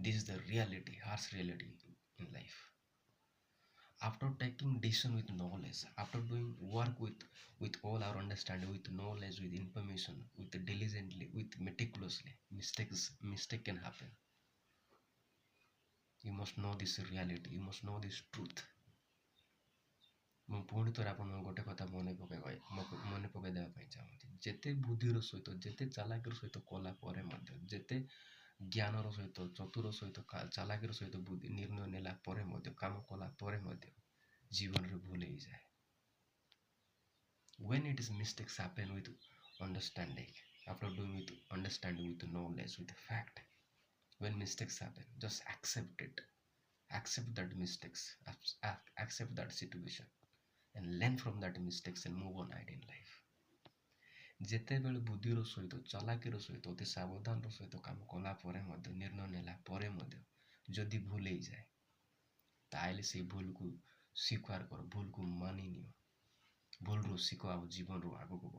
This is the reality, harsh reality in life. After taking decision with knowledge, after doing work with all our understanding, with knowledge, with information, with diligently, with meticulously, mistake can happen. You must know this reality, you must know this truth. ମୁଁ ପୁଣି ଥରେ ଆପଣଙ୍କୁ ଗୋଟେ କଥା ମନେ ପକାଇ ଦେବା ପାଇଁ ଚାହୁଁଛି, ଯେତେ ବୁଦ୍ଧିର ସହିତ, ଯେତେ ଚାଲାକିର ସହିତ କଲା ପରେ ମଧ୍ୟ, ଯେତେ ଜ୍ଞାନର ସହିତ, ଚତୁର ସହିତ, ଚାଲାକିର ସହିତ ବୁଦ୍ଧି ନିର୍ଣ୍ଣୟ ନେଲା ପରେ ମଧ୍ୟ, କାମ କଲା ପରେ ମଧ୍ୟ ଜୀବନରେ ଭୁଲ ହେଇଯାଏ। When it is mistakes happen with understanding, after doing with understanding, with knowledge, with fact, when mistakes happen, just accept it, accept that mistakes, accept that situation, and learn from that mistakes and move on ahead in life. ଯେତେବେଳେ ବୁଦ୍ଧିର ସହିତ, ଚାଲାକିର ସହିତ, ଅତି ସାବଧାନର ସହିତ କାମ କଲା ପରେ ମଧ୍ୟ, ନିର୍ଣ୍ଣୟ ନେଲା ପରେ ମଧ୍ୟ ଯଦି ଭୁଲ ହେଇଯାଏ, ତାହେଲେ ସେଇ ଭୁଲକୁ ସ୍ୱୀକାର କର, ଭୁଲକୁ ମାନି ନିଅ, ଭୁଲରୁ ଶିଖ ଆଉ ଜୀବନରୁ ଆଗକୁ ବଢ଼।